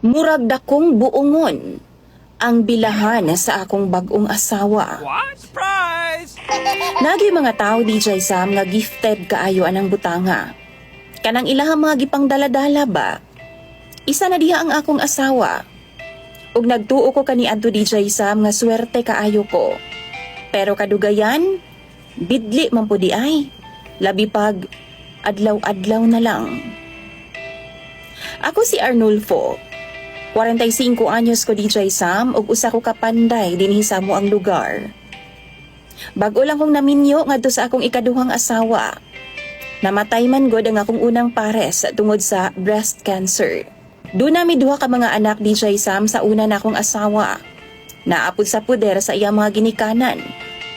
Murag dakong buongon ang bilahan sa akong bagong asawa. What? Surprise! Nagi mga tao DJ Sam nga gifted kaayo anang butanga. Kanang ilahang mga gipang daladala ba? Isa na diha ang akong asawa. Ug nagtuo ko kaniadto DJ Sam nga swerte kaayo ko. Pero kadugayan, bidli man po di ay. Labi pag adlaw-adlaw na lang. Ako si Arnulfo. 45 anyos ko DJ Sam ug usa ko kapanday dinhi sa mo ang lugar. Bago lang kong naminyo ngadto sa akong ikaduhang asawa. Namatay man gud ang akong unang pares tungod sa breast cancer. Doon nami duha ka mga anak DJ Sam sa una na akong asawa. Naapod sa puder sa iyang mga ginikanan.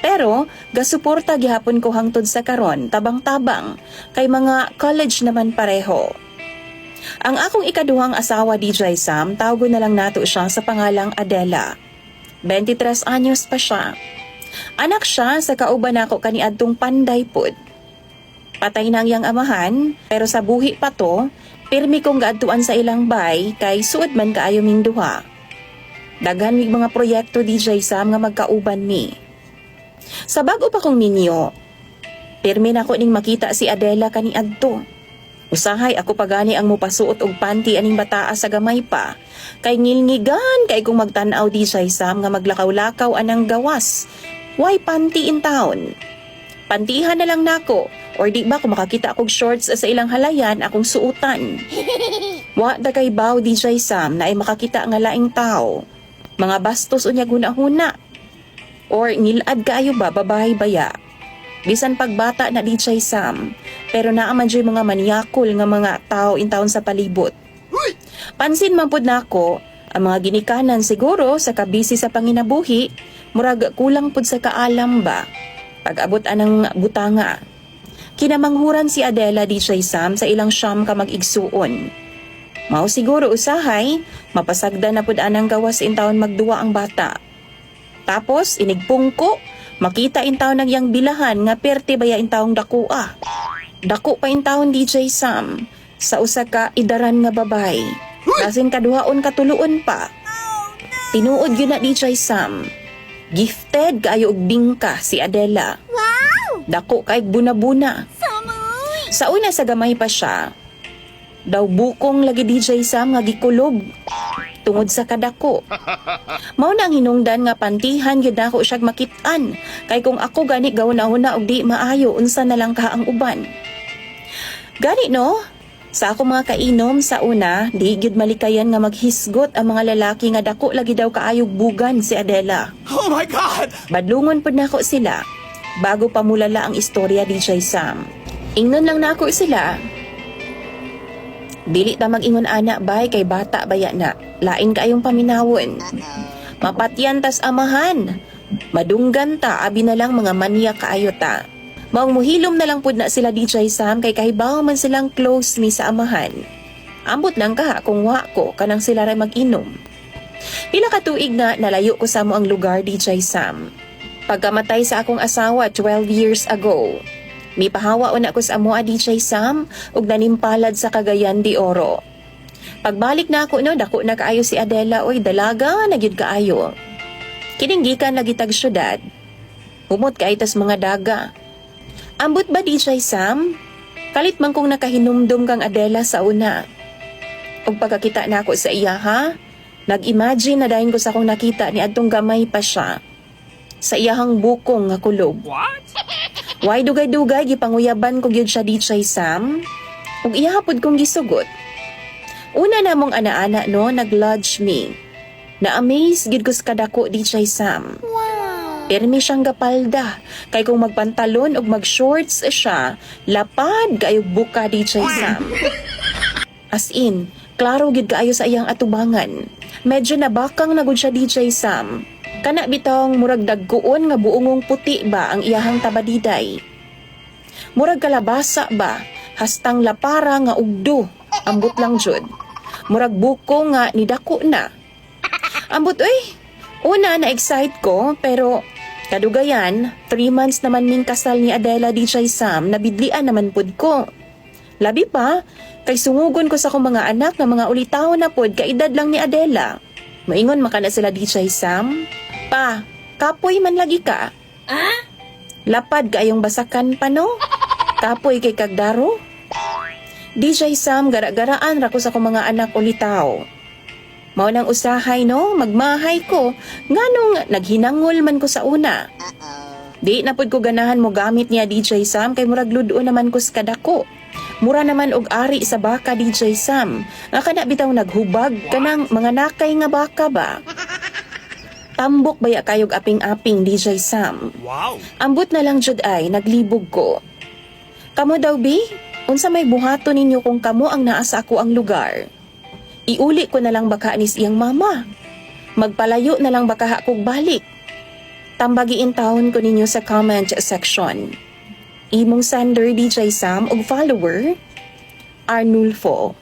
Pero gasuporta gihapon ko hangtod sa karon tabang-tabang kay mga college naman pareho. Ang akong ikaduhang asawa DJ Sam, tawgo na lang nato siya sa pangalang Adela. 23 anyos pa siya. Anak siya sa kauban ako kaniadtong panday pod. Patay na ang iyang amahan, pero sa buhi pa to, pirmi kong gaadtuan sa ilang bay kay suod man kaayo ming duha. Daghan mig mga proyekto DJ Sam nga magkauban mi. Sa bago pa kong ninyo, pirmi na ko ning makita si Adela kaniadto. Usahay ako pagani ang mupasuot og panty aning bataa sa gamay pa. Kay ngilngigan kay kung magtan-aw di siya Sam nga maglakaw-lakaw anang gawas. Why panty in town? Pantihan na lang nako or di ba kung makakita akong shorts sa ilang halayan akong suutan. Wa da kay baw di siya Sam na ay makakita nga laing tao. Mga bastos unya guna-huna. Or ngilad kaayo ba babahay baya? Bisan pagbata na di siya Sam, pero naaman dyan mga manyakol nga mga tao in taon sa palibot. Pansin man pud nako, ang mga ginikanan siguro sa kabisi sa panginabuhi, murag kulang pud sa kaalam ba, pag-abot anang butanga. Kinamanghuran si Adela di siya Sam sa ilang siyam ka mag-igsuon. Mao siguro usahay, mapasagda na pud anang gawas in taon magduwa ang bata. Tapos inigpungko, makita in taon ng yang bilahan nga perte baya in taong dakua. Dako pa in taon DJ Sam sa usa ka idaran nga babay. Lasin kaduhaon katuluon pa. Tinuod yun na DJ Sam. Gifted kaayo og bingka si Adela. Wow! Dako kaig buna-buna. Samoy! Sa una sa gamay pa siya, daw bukong lagi DJ Sam nga gikulob. Tungod sa kadako. Mao na ang hinungdan nga pantihan gyud nako siya makitaan. Kay kung ako gani gawon-una og di maayo unsa na lang ka ang uban. Gani no? Sa ako mga kainom sa una, di gyud malikayan nga maghisgot ang mga lalaki nga dako lagi daw kaayog bugan si Adela. Oh my God! Badlungon pud nako sila bago pa mulala ang istorya DJ Sam. Ingnon lang nako sila. Dili ta mag-ingon ana bay kay bata baya na. Lain kaayong paminawon. Mapatyan tas amahan. Madunggan ta abi na lang mga manya kaayo ta. Maong muhilom na lang pud na sila DJ Sam kay kahibaw man silang close mi sa amahan. Ambot lang ka kung wa ko kanang sila ray mag-inom. Pila ka tuig na nalayo ko sa mo ang lugar DJ Sam. Pagkamatay sa akong asawa 12 years ago. Mipahawa una ko sa amoa DJ Sam ug nanimpalad sa Cagayan de Oro. Pagbalik na ako no, dako na kaayo si Adela oy dalaga na gyud kaayo. Kining gikan lagi tag syudad. Humot kay tas mga daga. Ambot ba DJ Sam? Kalit man kong nakahinumdum kang Adela sa una. Ug pagkakita na ako sa iya ha, nag-imagine na dayon ko sa akong nakita ni adtong gamay pa siya. Sa iyahang bukong nga kulob. What? Why dugay-dugay gipanguyaban ko gyud siya DJ Sam? Ug ihapod kong gisugot. Una namong ana-ana no nag-lodge me. Na-amaze gid ko sa kadako DJ Sam. Wow! Permi siyang gapalda kay kung magpantalon ug mag-shorts siya, lapad kayog buka DJ Sam. As in, klaro gid kaayo sa iyang atubangan. Medyo nabakang na gud siya DJ Sam. Kana bitong murag dagkuon nga buongong puti ba ang iyahang tabadiday. Murag kalabasa ba, hastang lapara nga ugdo, ambot lang jud. Murag buko nga ni dako na. Ambot una na-excite ko pero kadugayan, 3 months naman ning kasal ni Adela DJ Sam, nabidlian naman pud ko. Labi pa, Kay sungugon ko sa akong mga anak nga mga ulitaw na pod kaedad lang ni Adela. Maingon makana sila DJ Sam. Pa, kapoy man lagi ka. Lapad kaayong basakan pa no? Kapoy kay kagdaro? DJ Sam, gara-garaan ra ko sa akong mga anak ulitaw. Mao nang usahay no, magmahay ko. Nganong naghinangol man ko sa una. Di na pod ko ganahan mo gamit niya DJ Sam kay murag ludo naman ko sa kadako. Mura naman og ari sa baka DJ Sam. Nga kana bitaw naghubag kanang mga nakay nga baka ba? Tambok baya kayog aping-aping DJ Sam. Wow. Ambot na lang jud ay naglibog ko. Kamo daw bi? Unsa may buhato ninyo kung kamo ang naa sa ako ang lugar? Iuli ko na lang baka anis iyang mama. Magpalayo na lang baka kog balik. Tambagiin taon ko ninyo sa comment section. Imong sender DJ Sam og follower Arnulfo.